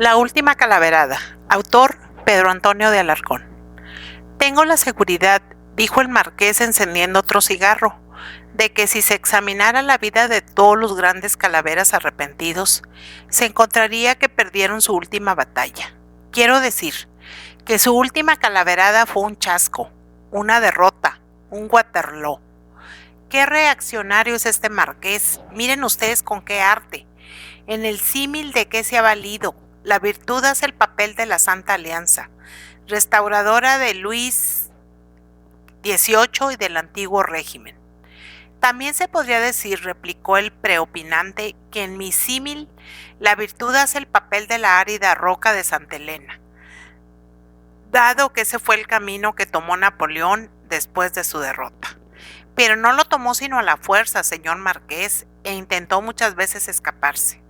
La última calaverada. Autor Pedro Antonio de Alarcón. Tengo la seguridad, dijo el marqués encendiendo otro cigarro, de que si se examinara la vida de todos los grandes calaveras arrepentidos, se encontraría que perdieron su última batalla. Quiero decir, que su última calaverada fue un chasco, una derrota, un Waterloo. Qué reaccionario es este marqués. Miren ustedes con qué arte. En el símil de qué se ha valido. La virtud hace el papel de la Santa Alianza, restauradora de Luis XVIII y del antiguo régimen. También se podría decir, replicó el preopinante, que en mi símil la virtud hace el papel de la árida roca de Santa Elena, dado que ese fue el camino que tomó Napoleón después de su derrota. Pero no lo tomó sino a la fuerza, señor marqués, e intentó muchas veces escaparse.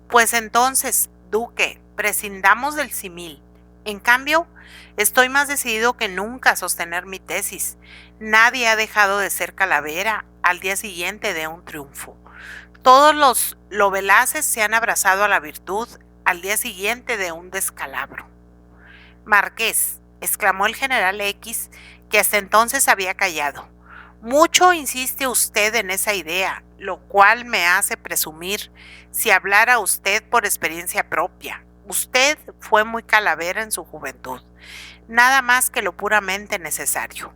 Pues entonces, duque, prescindamos del símil. En cambio, estoy más decidido que nunca a sostener mi tesis. Nadie ha dejado de ser calavera al día siguiente de un triunfo. Todos los lovelaces se han abrazado a la virtud al día siguiente de un descalabro. Marqués, exclamó el general X, que hasta entonces había callado. Mucho insiste usted en esa idea, lo cual me hace presumir, si hablara usted por experiencia propia. Usted fue muy calavera en su juventud, nada más que lo puramente necesario.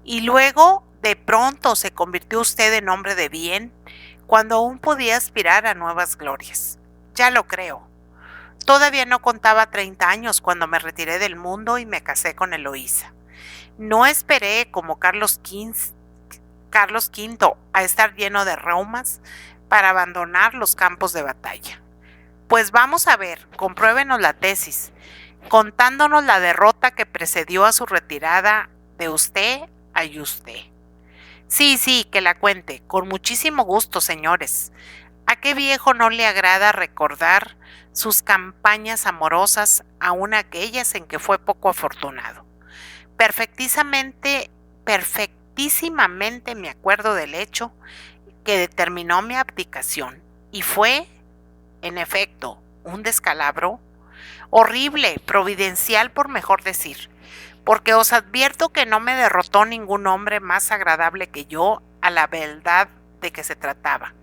Y luego, de pronto, se convirtió usted en hombre de bien, cuando aún podía aspirar a nuevas glorias. Ya lo creo. Todavía no contaba 30 años cuando me retiré del mundo y me casé con Eloísa. No esperé, como Carlos V, a estar lleno de reumas para abandonar los campos de batalla. Pues vamos a ver, compruébenos la tesis, contándonos la derrota que precedió a su retirada de usted a usted. Sí, que la cuente, con muchísimo gusto, señores. ¿A qué viejo no le agrada recordar sus campañas amorosas, aun aquellas en que fue poco afortunado? Perfectísimamente me acuerdo del hecho que determinó mi abdicación, y fue, en efecto, un descalabro horrible, providencial por mejor decir, porque os advierto que no me derrotó ningún hombre más agradable que yo a la beldad de que se trataba,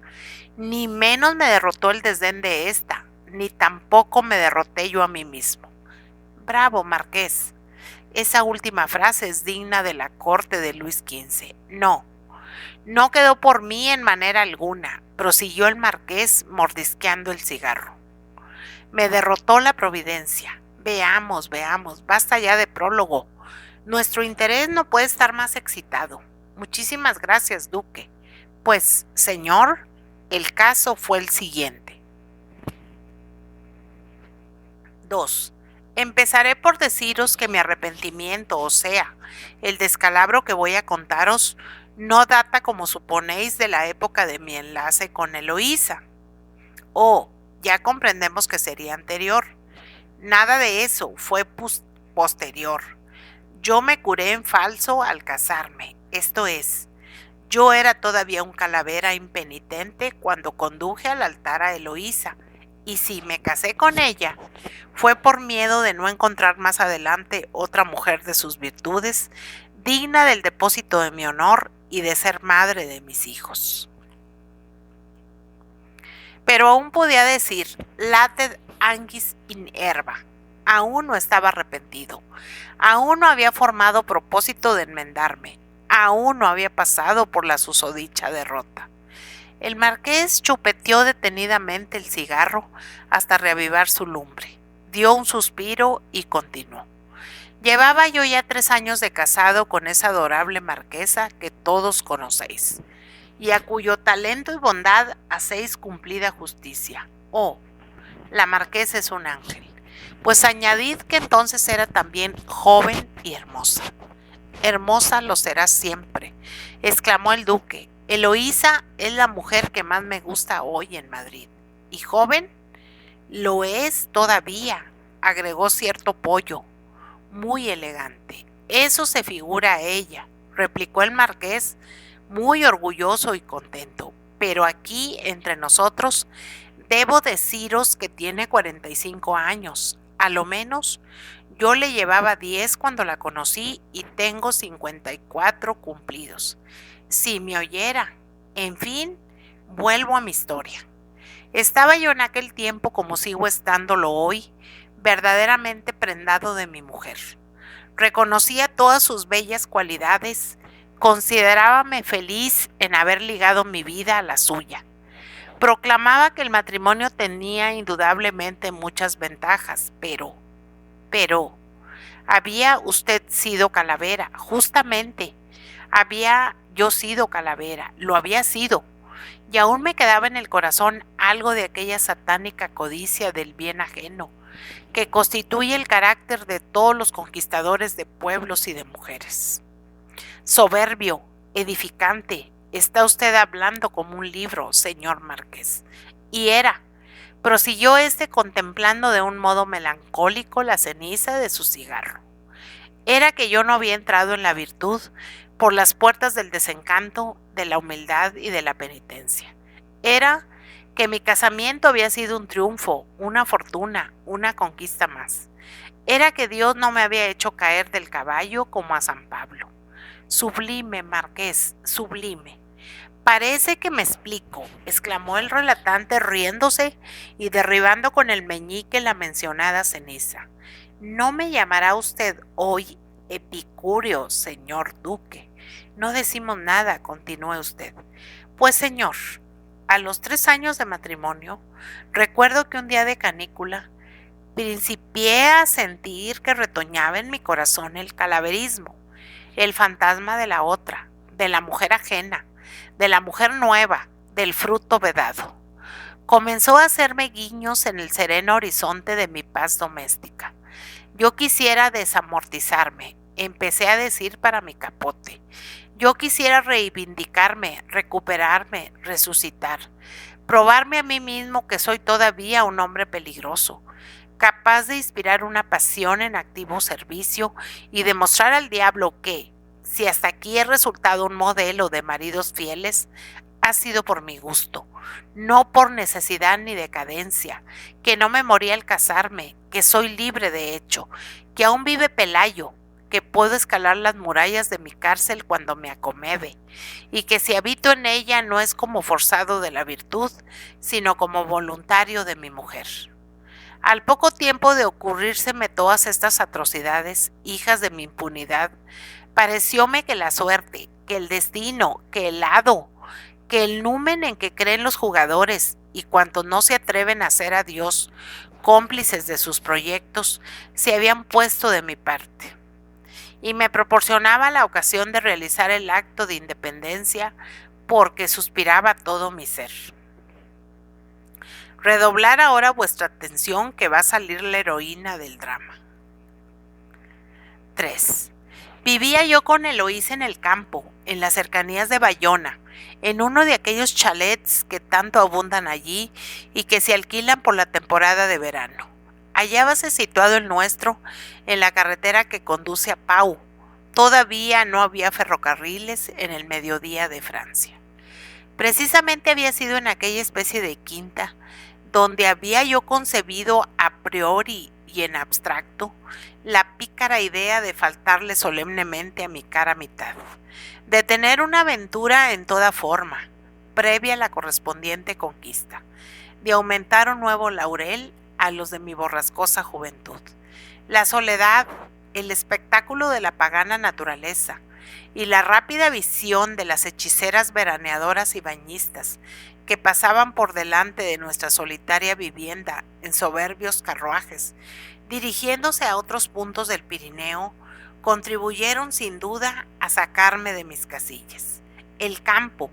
ni menos me derrotó el desdén de esta, ni tampoco me derroté yo a mí mismo. Bravo, marqués. Esa última frase es digna de la corte de Luis XV. No quedó por mí en manera alguna, prosiguió el marqués mordisqueando el cigarro. Me derrotó la providencia. Veamos, basta ya de prólogo. Nuestro interés no puede estar más excitado. Muchísimas gracias, duque. Pues, señor, el caso fue el siguiente. 2. Empezaré por deciros que mi arrepentimiento, o sea, el descalabro que voy a contaros, no data, como suponéis, de la época de mi enlace con Eloísa. Ya comprendemos que sería anterior. Nada de eso, fue posterior. Yo me curé en falso al casarme, esto es, yo era todavía un calavera impenitente cuando conduje al altar a Eloísa, y si me casé con ella, fue por miedo de no encontrar más adelante otra mujer de sus virtudes, digna del depósito de mi honor y de ser madre de mis hijos. Pero aún podía decir, latet anguis in herba. Aún no estaba arrepentido, aún no había formado propósito de enmendarme, aún no había pasado por la susodicha derrota. El marqués chupeteó detenidamente el cigarro hasta reavivar su lumbre, dio un suspiro y continuó. Llevaba yo ya 3 años de casado con esa adorable marquesa que todos conocéis, y a cuyo talento y bondad hacéis cumplida justicia. La marquesa es un ángel. Pues añadid que entonces era también joven y hermosa. Hermosa lo será siempre, exclamó el duque. Eloísa es la mujer que más me gusta hoy en Madrid. ¿Y joven? Lo es todavía, agregó cierto pollo, muy elegante. Eso se figura a ella, replicó el marqués, muy orgulloso y contento. Pero aquí, entre nosotros, Debo deciros que tiene 45 años, a lo menos. Yo le llevaba 10 cuando la conocí y tengo 54 cumplidos. Si me oyera. En fin, vuelvo a mi historia. Estaba yo en aquel tiempo, como sigo estándolo hoy, verdaderamente prendado de mi mujer. Reconocía todas sus bellas cualidades, considerábame feliz en haber ligado mi vida a la suya. Proclamaba que el matrimonio tenía indudablemente muchas ventajas, pero, había usted sido Calavera, justamente. Había yo sido Calavera, lo había sido, y aún me quedaba en el corazón algo de aquella satánica codicia del bien ajeno, que constituye el carácter de todos los conquistadores de pueblos y de mujeres. Soberbio, edificante, está usted hablando como un libro, señor Marqués. Y prosiguió contemplando de un modo melancólico la ceniza de su cigarro. Era que yo no había entrado en la virtud por las puertas del desencanto, de la humildad y de la penitencia. Era que mi casamiento había sido un triunfo, una fortuna, una conquista más. Era que Dios no me había hecho caer del caballo como a San Pablo. Sublime, Marqués, sublime. Parece que me explico, exclamó el relatante riéndose y derribando con el meñique la mencionada ceniza. No me llamará usted hoy epicúreo, señor duque. No decimos nada, continúe usted. Pues, señor, a los 3 años de matrimonio, recuerdo que un día de canícula, principié a sentir que retoñaba en mi corazón el calaverismo, el fantasma de la otra, de la mujer ajena, de la mujer nueva, del fruto vedado. Comenzó a hacerme guiños en el sereno horizonte de mi paz doméstica. Yo quisiera desamortizarme, empecé a decir para mi capote. Yo quisiera reivindicarme, recuperarme, resucitar, probarme a mí mismo que soy todavía un hombre peligroso, capaz de inspirar una pasión en activo servicio y demostrar al diablo que, si hasta aquí he resultado un modelo de maridos fieles, ha sido por mi gusto, no por necesidad ni decadencia, que no me morí al casarme, que soy libre de hecho, que aún vive Pelayo, que puedo escalar las murallas de mi cárcel cuando me acomede, y que si habito en ella no es como forzado de la virtud, sino como voluntario de mi mujer. Al poco tiempo de ocurrírseme todas estas atrocidades, hijas de mi impunidad, parecióme que la suerte, que el destino, que el hado, que el numen en que creen los jugadores y cuantos no se atreven a hacer a Dios cómplices de sus proyectos, se habían puesto de mi parte. Y me proporcionaba la ocasión de realizar el acto de independencia porque suspiraba todo mi ser. Redoblar ahora vuestra atención que va a salir la heroína del drama. 3. Vivía yo con Eloísa en el campo, en las cercanías de Bayona, en uno de aquellos chalets que tanto abundan allí y que se alquilan por la temporada de verano. Hallábase situado el nuestro en la carretera que conduce a Pau. Todavía no había ferrocarriles en el mediodía de Francia. Precisamente había sido en aquella especie de quinta donde había yo concebido a priori y en abstracto la pícara idea de faltarle solemnemente a mi cara mitad, de tener una aventura en toda forma, previa a la correspondiente conquista, de aumentar un nuevo laurel a los de mi borrascosa juventud. La soledad, el espectáculo de la pagana naturaleza y la rápida visión de las hechiceras veraneadoras y bañistas que pasaban por delante de nuestra solitaria vivienda en soberbios carruajes, dirigiéndose a otros puntos del Pirineo, contribuyeron sin duda a sacarme de mis casillas. El campo,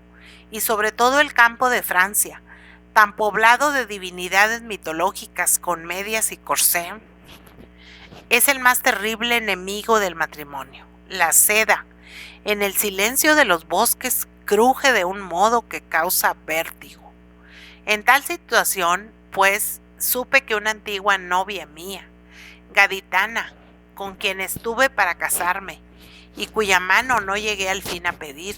y sobre todo el campo de Francia, tan poblado de divinidades mitológicas con medias y corsé, es el más terrible enemigo del matrimonio. La seda, en el silencio de los bosques, cruje de un modo que causa vértigo. En tal situación, pues, supe que una antigua novia mía, gaditana, con quien estuve para casarme, y cuya mano no llegué al fin a pedir,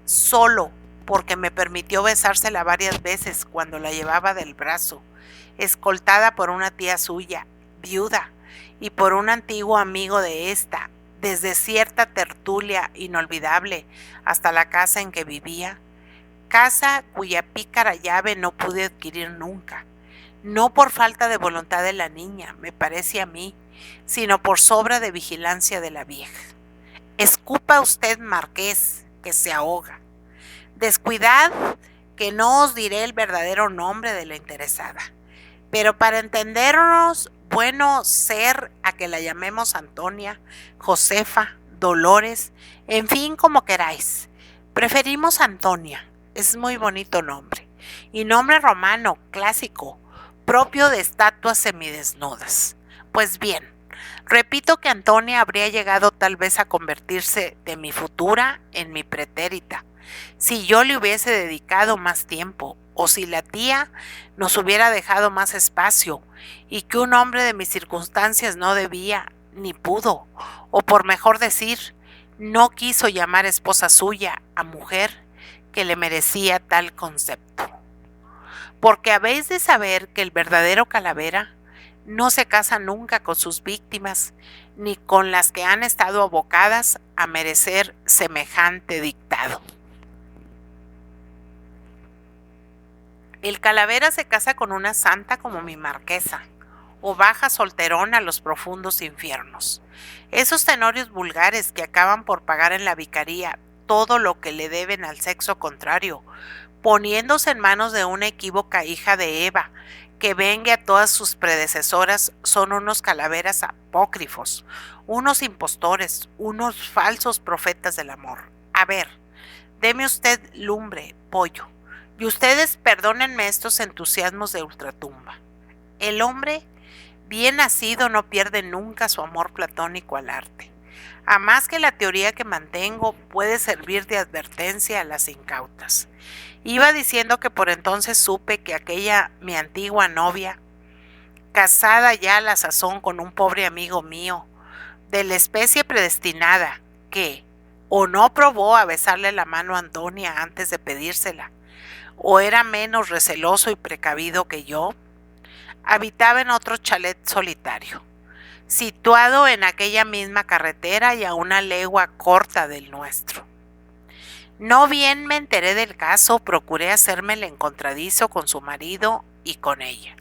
solo porque me permitió besársela varias veces cuando la llevaba del brazo, escoltada por una tía suya, viuda, y por un antiguo amigo de esta, desde cierta tertulia inolvidable hasta la casa en que vivía, casa cuya pícara llave no pude adquirir nunca, no por falta de voluntad de la niña, me parece a mí, sino por sobra de vigilancia de la vieja. Escupa usted, marqués, que se ahoga. Descuidad, que no os diré el verdadero nombre de la interesada, pero para entendernos, bueno ser a que la llamemos Antonia, Josefa, Dolores, en fin, como queráis. Preferimos Antonia, es muy bonito nombre, y nombre romano, clásico, propio de estatuas semidesnudas. Pues bien, repito que Antonia habría llegado tal vez a convertirse de mi futura en mi pretérita, si yo le hubiese dedicado más tiempo, o si la tía nos hubiera dejado más espacio, y que un hombre de mis circunstancias no debía, ni pudo, o por mejor decir, no quiso llamar esposa suya a mujer que le merecía tal concepto. Porque habéis de saber que el verdadero calavera no se casa nunca con sus víctimas, ni con las que han estado abocadas a merecer semejante dictado. El calavera se casa con una santa como mi marquesa, o baja solterón a los profundos infiernos. Esos tenorios vulgares que acaban por pagar en la vicaría todo lo que le deben al sexo contrario, poniéndose en manos de una equívoca hija de Eva, que vengue a todas sus predecesoras, son unos calaveras apócrifos, unos impostores, unos falsos profetas del amor. A ver, deme usted lumbre, pollo, y ustedes perdónenme estos entusiasmos de ultratumba. El hombre bien nacido no pierde nunca su amor platónico al arte, a más que la teoría que mantengo puede servir de advertencia a las incautas. Iba diciendo que por entonces supe que aquella mi antigua novia, casada ya a la sazón con un pobre amigo mío, de la especie predestinada, que o no probó a besarle la mano a Antonia antes de pedírsela, o era menos receloso y precavido que yo, habitaba en otro chalet solitario, situado en aquella misma carretera y a una legua corta del nuestro. No bien me enteré del caso, procuré hacerme el encontradizo con su marido y con ella.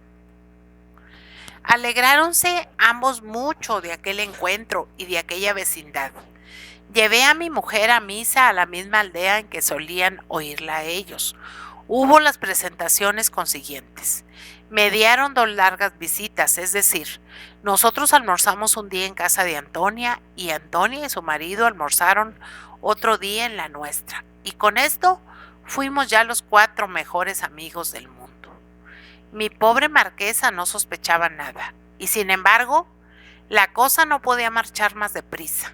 Alegráronse ambos mucho de aquel encuentro y de aquella vecindad. Llevé a mi mujer a misa a la misma aldea en que solían oírla a ellos. Hubo las presentaciones consiguientes. Mediaron 2 largas visitas, es decir, nosotros almorzamos un día en casa de Antonia y Antonia y su marido almorzaron otro día en la nuestra. Y con esto fuimos ya los 4 mejores amigos del mundo. Mi pobre marquesa no sospechaba nada, y sin embargo, la cosa no podía marchar más deprisa.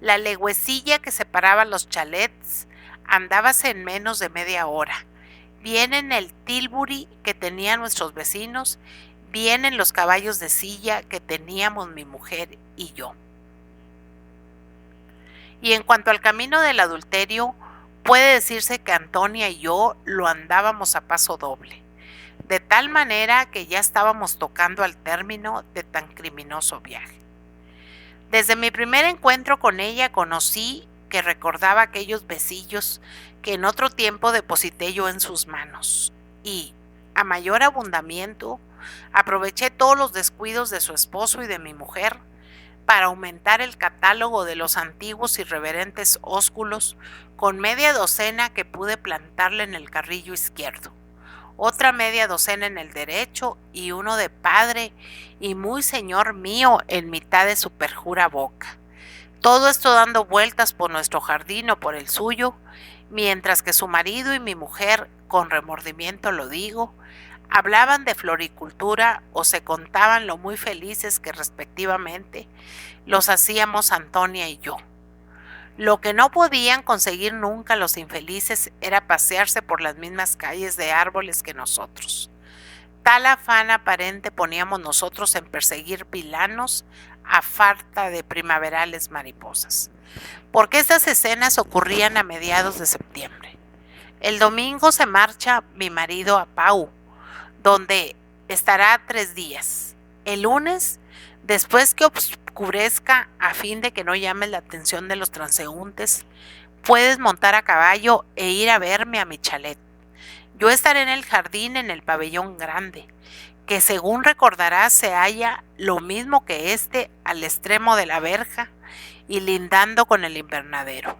La legüecilla que separaba los chalets andábase en menos de media hora, bien en el tilbury que tenían nuestros vecinos, bien en los caballos de silla que teníamos mi mujer y yo. Y en cuanto al camino del adulterio, puede decirse que Antonia y yo lo andábamos a paso doble, de tal manera que ya estábamos tocando al término de tan criminoso viaje. Desde mi primer encuentro con ella conocí que recordaba aquellos besillos que en otro tiempo deposité yo en sus manos, y, a mayor abundamiento, aproveché todos los descuidos de su esposo y de mi mujer para aumentar el catálogo de los antiguos y reverentes ósculos con media docena que pude plantarle en el carrillo izquierdo, otra media docena en el derecho y uno de padre y muy señor mío en mitad de su perjura boca. Todo esto dando vueltas por nuestro jardín o por el suyo, mientras que su marido y mi mujer, con remordimiento lo digo, hablaban de floricultura o se contaban lo muy felices que respectivamente los hacíamos Antonia y yo. Lo que no podían conseguir nunca los infelices era pasearse por las mismas calles de árboles que nosotros. Tal afán aparente poníamos nosotros en perseguir vilanos a falta de primaverales mariposas, porque estas escenas ocurrían a mediados de septiembre. El domingo se marcha mi marido a Pau, donde estará 3 días. El lunes, después que oscurezca, a fin de que no llames la atención de los transeúntes, puedes montar a caballo e ir a verme a mi chalet. Yo estaré en el jardín en el pabellón grande, que según recordarás se halla lo mismo que este al extremo de la verja y lindando con el invernadero.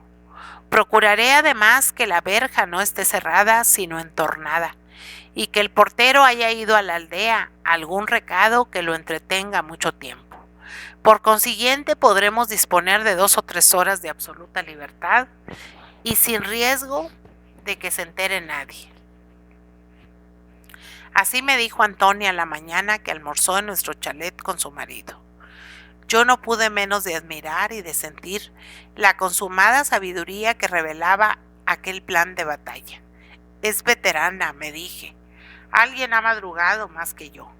Procuraré además que la verja no esté cerrada sino entornada, y que el portero haya ido a la aldea a algún recado que lo entretenga mucho tiempo. Por consiguiente, podremos disponer de 2 o 3 horas de absoluta libertad y sin riesgo de que se entere nadie. Así me dijo Antonia la mañana que almorzó en nuestro chalet con su marido. Yo no pude menos de admirar y de sentir la consumada sabiduría que revelaba aquel plan de batalla. Es veterana, me dije. Alguien ha madrugado más que yo.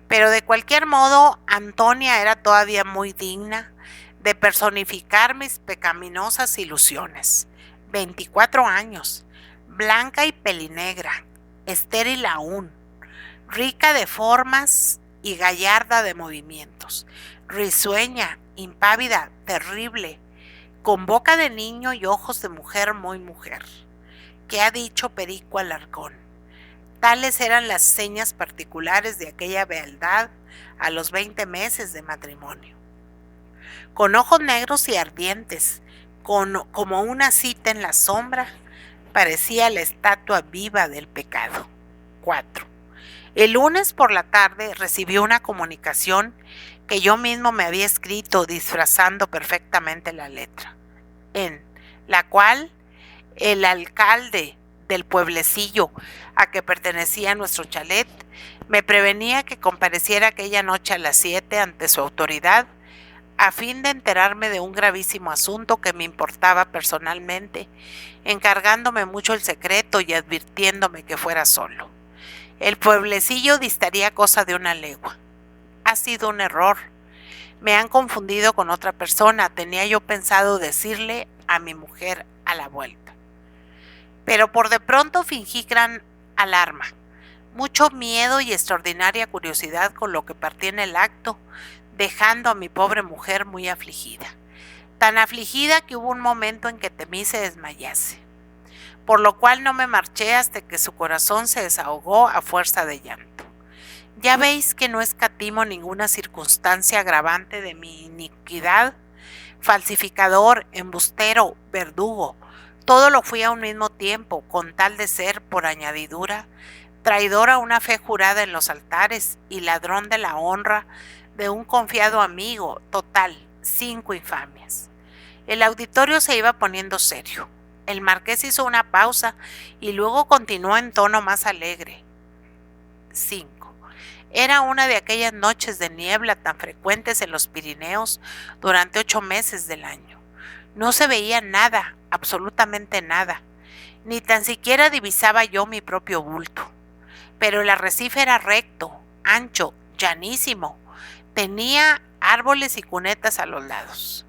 Pero de cualquier modo, Antonia era todavía muy digna de personificar mis pecaminosas ilusiones. 24 años, blanca y pelinegra, estéril aún, rica de formas y gallarda de movimientos, risueña, impávida, terrible, con boca de niño y ojos de mujer muy mujer. ¿Qué ha dicho Perico Alarcón? Tales eran las señas particulares de aquella beldad a los 20 meses de matrimonio. Con ojos negros y ardientes, como una cita en la sombra, parecía la estatua viva del pecado. 4. El lunes por la tarde recibí una comunicación que yo mismo me había escrito disfrazando perfectamente la letra, en la cual el alcalde del pueblecillo a que pertenecía nuestro chalet me prevenía que compareciera aquella noche a las 7 ante su autoridad a fin de enterarme de un gravísimo asunto que me importaba personalmente, encargándome mucho el secreto y advirtiéndome que fuera solo. El pueblecillo distaría cosa de 1 legua. Ha sido un error. Me han confundido con otra persona. Tenía yo pensado decirle a mi mujer a la vuelta. Pero por de pronto fingí gran alarma, mucho miedo y extraordinaria curiosidad con lo que partí en el acto, dejando a mi pobre mujer muy afligida. Tan afligida que hubo un momento en que temí se desmayase, por lo cual no me marché hasta que su corazón se desahogó a fuerza de llanto. Ya veis que no escatimo ninguna circunstancia agravante de mi iniquidad. Falsificador, embustero, verdugo, todo lo fui a un mismo tiempo, con tal de ser, por añadidura, traidor a una fe jurada en los altares y ladrón de la honra de un confiado amigo. Total, 5 infamias. El auditorio se iba poniendo serio. El marqués hizo una pausa y luego continuó en tono más alegre. 5. Era una de aquellas noches de niebla tan frecuentes en los Pirineos durante 8 meses del año. No se veía nada, absolutamente nada, ni tan siquiera divisaba yo mi propio bulto. Pero el arrecife era recto, ancho, llanísimo, tenía árboles y cunetas a los lados.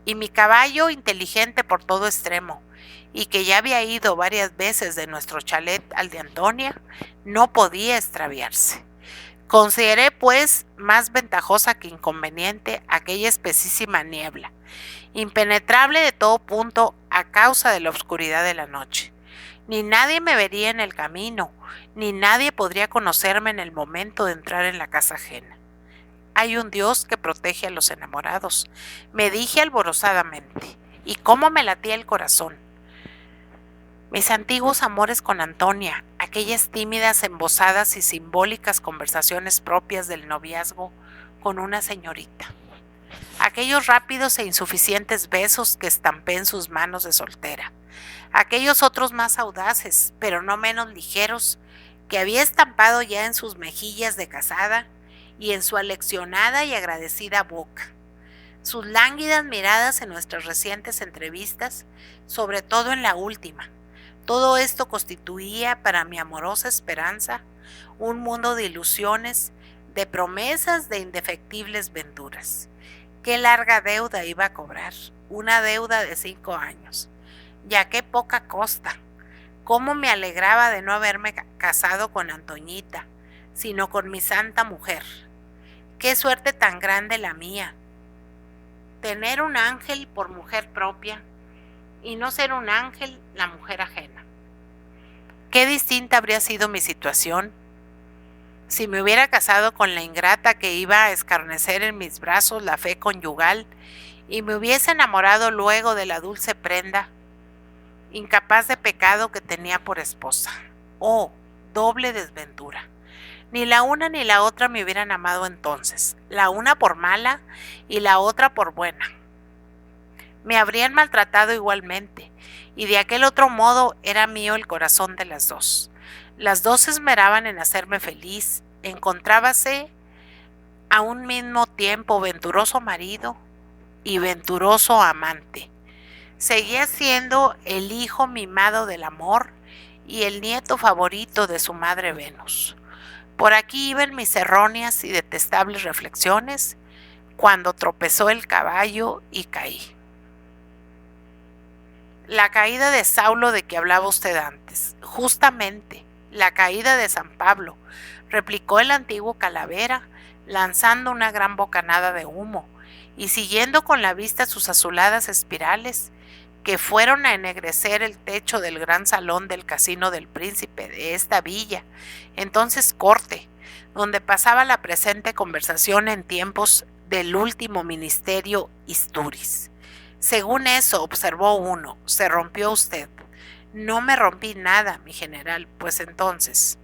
Y mi caballo, inteligente por todo extremo, y que ya había ido varias veces de nuestro chalet al de Antonia, no podía extraviarse. Consideré, pues, más ventajosa que inconveniente aquella espesísima niebla, impenetrable de todo punto a causa de la oscuridad de la noche. Ni nadie me vería en el camino, ni nadie podría conocerme en el momento de entrar en la casa ajena. Hay un Dios que protege a los enamorados, me dije alborozadamente, y cómo me latía el corazón. Mis antiguos amores con Antonia, aquellas tímidas, embosadas y simbólicas conversaciones propias del noviazgo con una señorita. Aquellos rápidos e insuficientes besos que estampé en sus manos de soltera. Aquellos otros más audaces, pero no menos ligeros, que había estampado ya en sus mejillas de casada y en su aleccionada y agradecida boca. Sus lánguidas miradas en nuestras recientes entrevistas, sobre todo en la última. Todo esto constituía para mi amorosa esperanza un mundo de ilusiones, de promesas, de indefectibles venturas. Qué larga deuda iba a cobrar, una deuda de 5 años. Ya qué poca costa. Cómo me alegraba de no haberme casado con Antoñita, sino con mi santa mujer. Qué suerte tan grande la mía. Tener un ángel por mujer propia y no ser un ángel la mujer ajena. Qué distinta habría sido mi situación si me hubiera casado con la ingrata que iba a escarnecer en mis brazos la fe conyugal y me hubiese enamorado luego de la dulce prenda, incapaz de pecado que tenía por esposa. Oh, doble desventura. Ni la una ni la otra me hubieran amado entonces, la una por mala y la otra por buena. Me habrían maltratado igualmente, y de aquel otro modo era mío el corazón de las dos. Las dos se esmeraban en hacerme feliz, encontrábase a un mismo tiempo venturoso marido y venturoso amante. Seguía siendo el hijo mimado del amor y el nieto favorito de su madre Venus. Por aquí iban mis erróneas y detestables reflexiones cuando tropezó el caballo y caí. La caída de Saulo de que hablaba usted antes, justamente, la caída de San Pablo, replicó el antiguo Calavera, lanzando una gran bocanada de humo y siguiendo con la vista sus azuladas espirales, que fueron a ennegrecer el techo del gran salón del casino del príncipe de esta villa, entonces corte, donde pasaba la presente conversación en tiempos del último ministerio Istúriz. Según eso, observó uno, se rompió usted. No me rompí nada, mi general, pues entonces.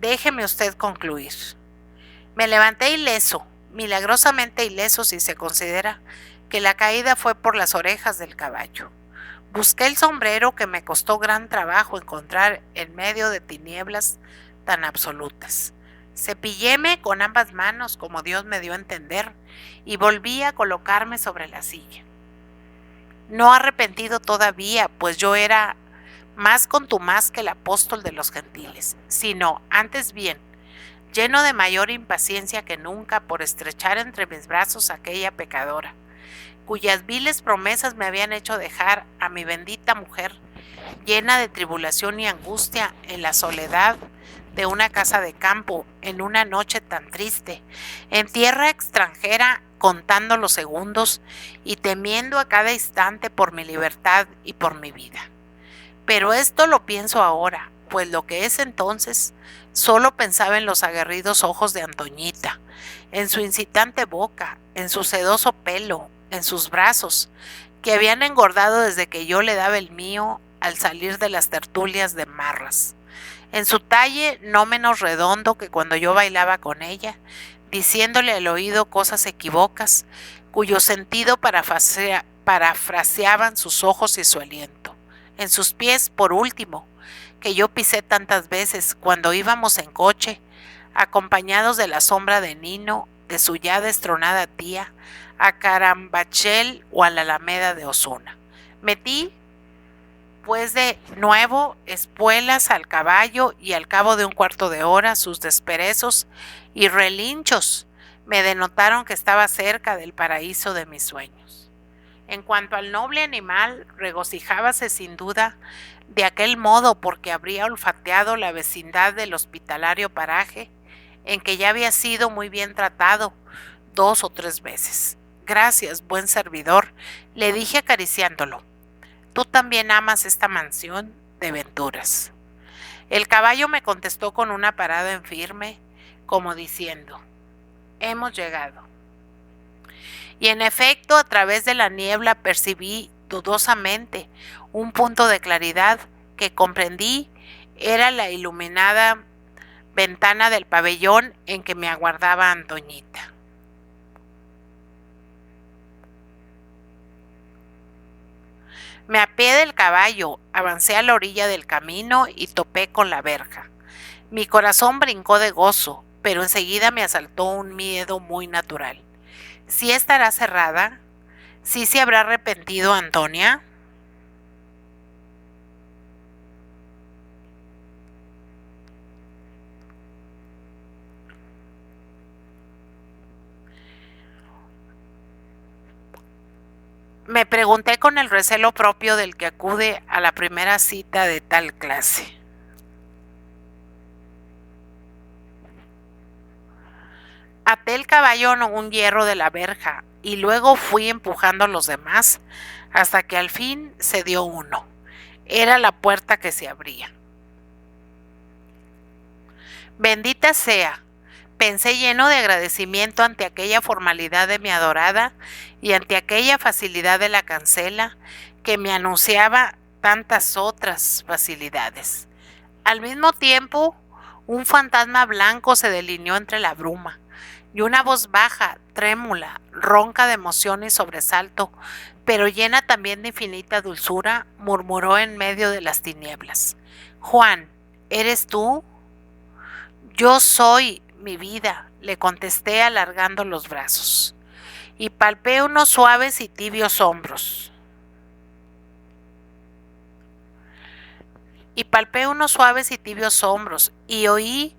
Déjeme usted concluir. Me levanté ileso, milagrosamente ileso si se considera que la caída fue por las orejas del caballo. Busqué el sombrero que me costó gran trabajo encontrar en medio de tinieblas tan absolutas. Cepilléme con ambas manos, como Dios me dio a entender, y volví a colocarme sobre la silla. No arrepentido todavía, pues yo era más contumaz que el apóstol de los gentiles, sino, antes bien, lleno de mayor impaciencia que nunca por estrechar entre mis brazos a aquella pecadora, cuyas viles promesas me habían hecho dejar a mi bendita mujer, llena de tribulación y angustia, en la soledad de una casa de campo, en una noche tan triste, en tierra extranjera, contando los segundos y temiendo a cada instante por mi libertad y por mi vida. Pero esto lo pienso ahora, pues lo que es entonces, solo pensaba en los aguerridos ojos de Antoñita, en su incitante boca, en su sedoso pelo, en sus brazos, que habían engordado desde que yo le daba el mío al salir de las tertulias de Marras, en su talle no menos redondo que cuando yo bailaba con ella, diciéndole al oído cosas equívocas, cuyo sentido parafraseaban sus ojos y su aliento. En sus pies, por último, que yo pisé tantas veces cuando íbamos en coche, acompañados de la sombra de Nino, de su ya destronada tía, a Carambachel o a la Alameda de Osuna. Metí, pues de nuevo, espuelas al caballo y al cabo de un cuarto de hora sus desperezos y relinchos me denotaron que estaba cerca del paraíso de mis sueños. En cuanto al noble animal, regocijábase sin duda de aquel modo porque habría olfateado la vecindad del hospitalario paraje en que ya había sido muy bien tratado 2 o 3 veces. Gracias, buen servidor, le dije acariciándolo. Tú también amas esta mansión de venturas. El caballo me contestó con una parada en firme, como diciendo, hemos llegado. Y en efecto, a través de la niebla percibí dudosamente un punto de claridad que comprendí era la iluminada ventana del pabellón en que me aguardaba Antoñita. Me apeé del caballo, avancé a la orilla del camino y topé con la verja. Mi corazón brincó de gozo, pero enseguida me asaltó un miedo muy natural. ¿Sí estará cerrada? ¿Sí se habrá arrepentido Antonia? Me pregunté con el recelo propio del que acude a la primera cita de tal clase. Até el caballo a un hierro de la verja y luego fui empujando a los demás hasta que al fin se dio uno. Era la puerta que se abría. Bendita sea, pensé lleno de agradecimiento ante aquella formalidad de mi adorada y ante aquella facilidad de la cancela que me anunciaba tantas otras facilidades. Al mismo tiempo, un fantasma blanco se delineó entre la bruma y una voz baja, trémula, ronca de emoción y sobresalto, pero llena también de infinita dulzura, murmuró en medio de las tinieblas: Juan, ¿eres tú? Yo soy, mi vida, le contesté alargando los brazos, y palpé unos suaves y tibios hombros. Y oí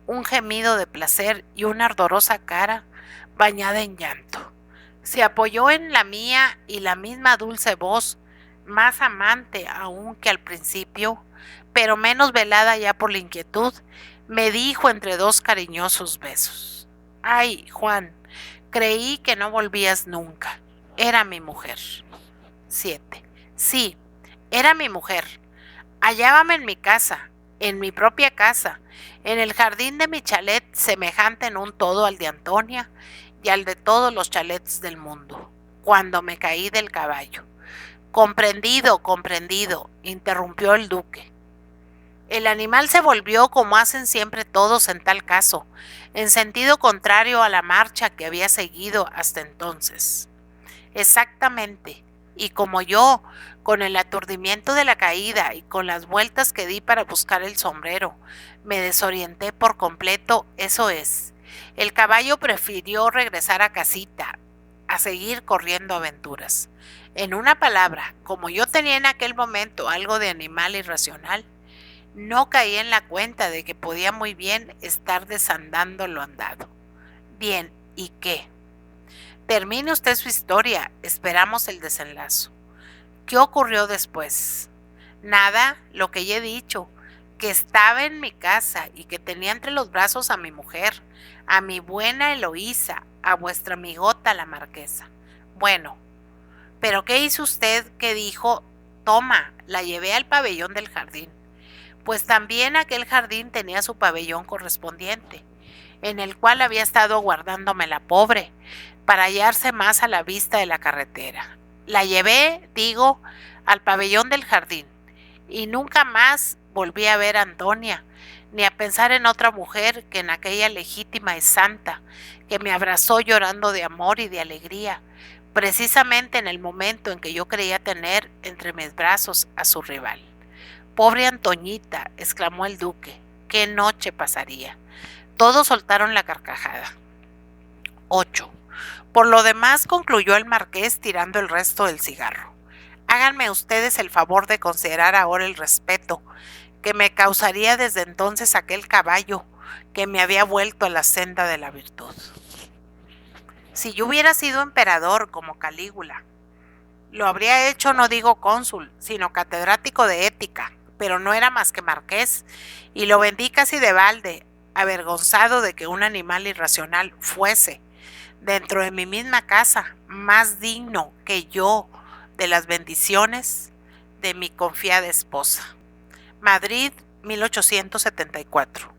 un gemido de placer y una ardorosa cara bañada en llanto. Se apoyó en la mía y la misma dulce voz, más amante aún que al principio, pero menos velada ya por la inquietud, me dijo entre dos cariñosos besos: Ay, Juan, creí que no volvías nunca. Era mi mujer. 7. Sí, era mi mujer. Hallábame en mi casa, en mi propia casa, en el jardín de mi chalet, semejante en un todo al de Antonia y al de todos los chalets del mundo, cuando me caí del caballo. Comprendido, interrumpió el duque. El animal se volvió, como hacen siempre todos en tal caso, en sentido contrario a la marcha que había seguido hasta entonces. Exactamente, y como yo, con el aturdimiento de la caída y con las vueltas que di para buscar el sombrero, me desorienté por completo, eso es, el caballo prefirió regresar a casita, a seguir corriendo aventuras. En una palabra, como yo tenía en aquel momento algo de animal irracional, no caí en la cuenta de que podía muy bien estar desandando lo andado. Bien, ¿y qué? Termine usted su historia, esperamos el desenlazo. ¿Qué ocurrió después? Nada, lo que ya he dicho, que estaba en mi casa y que tenía entre los brazos a mi mujer, a mi buena Eloísa, a vuestra amigota la marquesa. Bueno, ¿pero qué hizo usted que dijo? Toma, la llevé al pabellón del jardín. Pues también aquel jardín tenía su pabellón correspondiente, en el cual había estado guardándome la pobre, para hallarse más a la vista de la carretera. La llevé, digo, al pabellón del jardín, y nunca más volví a ver a Antonia, ni a pensar en otra mujer que en aquella legítima y santa que me abrazó llorando de amor y de alegría, precisamente en el momento en que yo creía tener entre mis brazos a su rival. Pobre Antoñita, exclamó el duque, qué noche pasaría. Todos soltaron la carcajada. 8. Por lo demás, concluyó el marqués tirando el resto del cigarro, háganme ustedes el favor de considerar ahora el respeto que me causaría desde entonces aquel caballo que me había vuelto a la senda de la virtud. Si yo hubiera sido emperador como Calígula, lo habría hecho no digo cónsul, sino catedrático de ética, pero no era más que marqués, y lo vendí casi de balde, avergonzado de que un animal irracional fuese, dentro de mi misma casa, más digno que yo de las bendiciones de mi confiada esposa. Madrid, 1874.